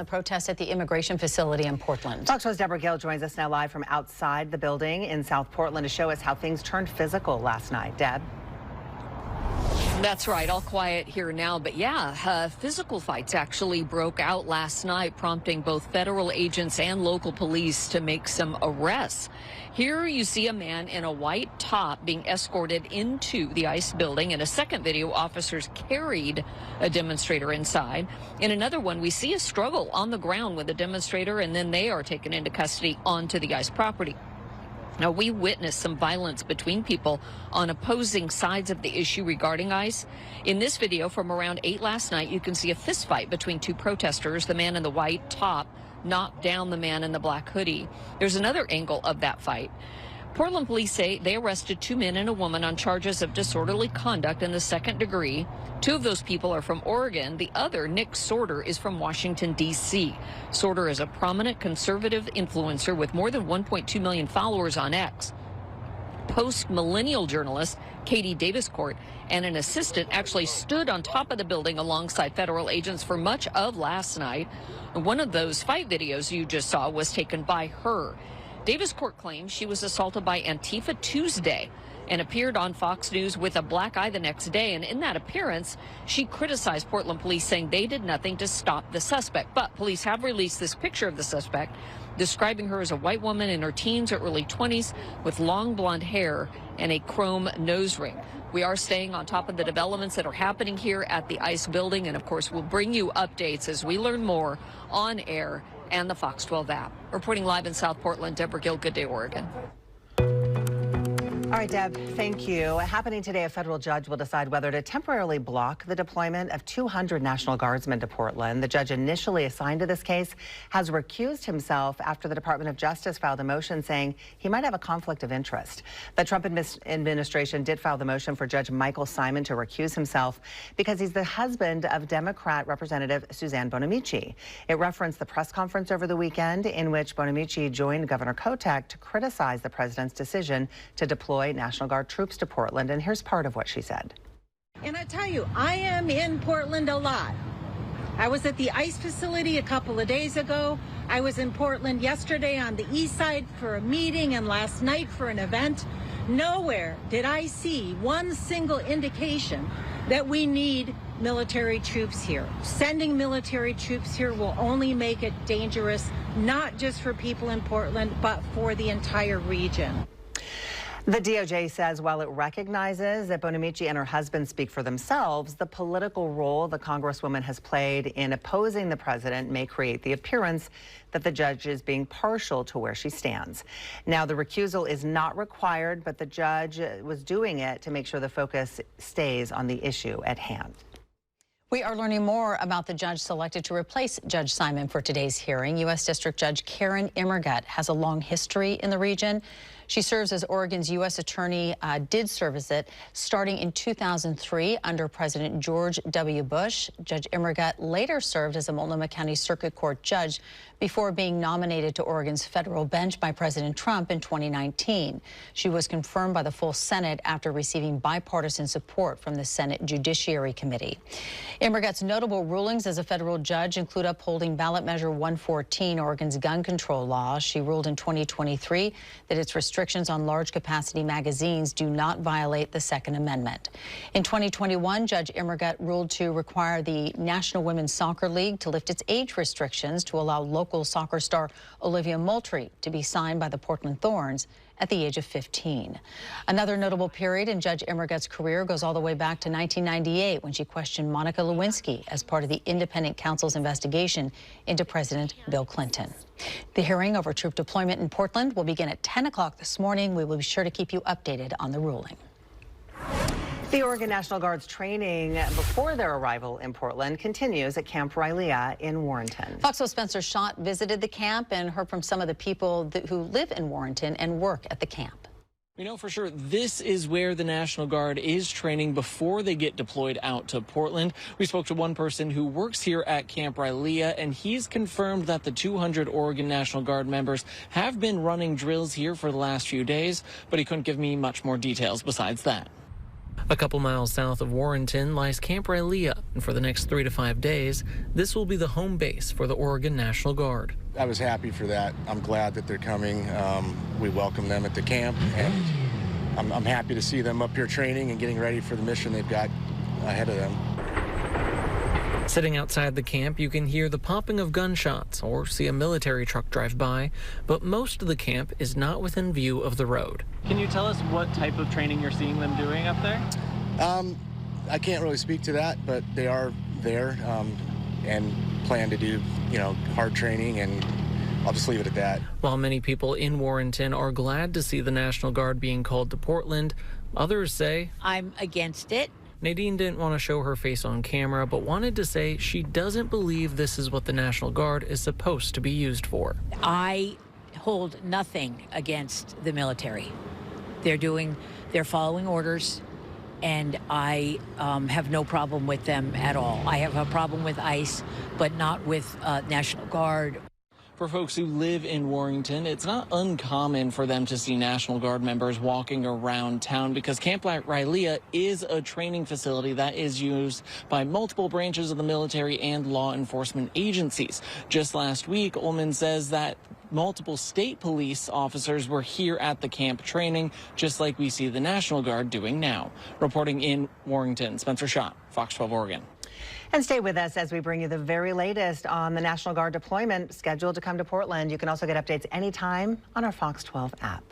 The protest at the immigration facility in Portland. Fox 4's Deborah Gill joins us now live from outside the building in South Portland to show us how things turned physical last night. Deb? That's right, all quiet here now, but yeah, physical fights actually broke out last night, prompting both federal agents and local police to make some arrests. Here you see a man in a white top being escorted into the ICE building. In a second video, officers carried a demonstrator inside. In another one, we see a struggle on the ground with a demonstrator, and then they are taken into custody onto the ICE property. Now, we witnessed some violence between people on opposing sides of the issue regarding ICE. In this video from around 8 last night, you can see a fist fight between two protesters. The man in the white top knocked down the man in the black hoodie. There's another angle of that fight. Portland police say they arrested 2 men and a woman on charges of disorderly conduct in the second degree. 2 of those people are from Oregon. The other, Nick Sorter, is from Washington, D.C. Sorter is a prominent conservative influencer with more than 1.2 million followers on X. Post-millennial journalist Katie Daviscourt and an assistant actually stood on top of the building alongside federal agents for much of last night. One of those fight videos you just saw was taken by her. Daviscourt claims she was assaulted by Antifa Tuesday and appeared on Fox News with a black eye the next day. And in that appearance, she criticized Portland police, saying they did nothing to stop the suspect. But police have released this picture of the suspect, describing her as a white woman in her teens or early 20s with long blonde hair and a chrome nose ring. We are staying on top of the developments that are happening here at the ICE building. And of course, we'll bring you updates as we learn more on air and the Fox 12 app. Reporting live in South Portland, Deborah Gill, Good Day, Oregon. All right, Deb, thank you. Happening today, a federal judge will decide whether to temporarily block the deployment of 200 National Guardsmen to Portland. The judge initially assigned to this case has recused himself after the Department of Justice filed a motion saying he might have a conflict of interest. The Trump administration did file the motion for Judge Michael Simon to recuse himself because he's the husband of Democrat Representative Suzanne Bonamici. It referenced the press conference over the weekend in which Bonamici joined Governor Kotek to criticize the president's decision to deploy National Guard troops to Portland, and here's part of what she said. And I tell you, I am in Portland a lot. I was at the ICE facility a couple of days ago. I was in Portland yesterday on the east side for a meeting and last night for an event. Nowhere did I see one single indication that we need military troops here. Sending military troops here will only make it dangerous, not just for people in Portland, but for the entire region. The DOJ says while it recognizes that Bonamici and her husband speak for themselves, the political role the Congresswoman has played in opposing the president may create the appearance that the judge is being partial to where she stands. Now, the recusal is not required, but the judge was doing it to make sure the focus stays on the issue at hand. We are learning more about the judge selected to replace Judge Simon for today's hearing. U.S. District Judge Karen Immergut has a long history in the region. She serves as Oregon's U.S. attorney, did serve as it, starting in 2003 under President George W. Bush. Judge Immergut later served as a Multnomah County Circuit Court judge before being nominated to Oregon's federal bench by President Trump in 2019. She was confirmed by the full Senate after receiving bipartisan support from the Senate Judiciary Committee. Immergut's notable rulings as a federal judge include upholding ballot measure 114, Oregon's gun control law. She ruled in 2023 that its restrictions on large capacity magazines do not violate the Second Amendment. In 2021, Judge Immergut ruled to require the National Women's Soccer League to lift its age restrictions to allow local soccer star Olivia Moultrie to be signed by the Portland Thorns at the age of 15. Another notable period in Judge Immergut's career goes all the way back to 1998 when she questioned Monica Lewinsky as part of the independent counsel's investigation into President Bill Clinton. The hearing over troop deployment in Portland will begin at 10 o'clock this morning. We will be sure to keep you updated on the ruling. The Oregon National Guard's training before their arrival in Portland continues at Camp Rylea in Warrenton. Fox 4's Spencer Schott visited the camp and heard from some of the people who live in Warrenton and work at the camp. We know for sure this is where the National Guard is training before they get deployed out to Portland. We spoke to one person who works here at Camp Rylea, and he's confirmed that the 200 Oregon National Guard members have been running drills here for the last few days, but he couldn't give me much more details besides that. A couple miles south of Warrenton lies Camp Rylea, and for the next 3 to 5 days, this will be the home base for the Oregon National Guard. I was happy for that. I'm glad that they're coming. We welcome them at the camp, and I'm happy to see them up here training and getting ready for the mission they've got ahead of them. Sitting outside the camp, you can hear the popping of gunshots or see a military truck drive by, but most of the camp is not within view of the road. Can you tell us what type of training you're seeing them doing up there? I can't really speak to that, but they are there and plan to do, hard training, and I'll just leave it at that. While many people in Warrenton are glad to see the National Guard being called to Portland, others say, I'm against it. Nadine didn't want to show her face on camera, but wanted to say she doesn't believe this is what the National Guard is supposed to be used for. I hold nothing against the military. They're following orders, and I have no problem with them at all. I have a problem with ICE, but not with National Guard. For folks who live in Warrenton, it's not uncommon for them to see National Guard members walking around town because Camp Rylea is a training facility that is used by multiple branches of the military and law enforcement agencies. Just last week, Ullman says that multiple state police officers were here at the camp training, just like we see the National Guard doing now. Reporting in Warrenton, Spencer Schott, Fox 12 Oregon. And stay with us as we bring you the very latest on the National Guard deployment scheduled to come to Portland. You can also get updates anytime on our Fox 12 app.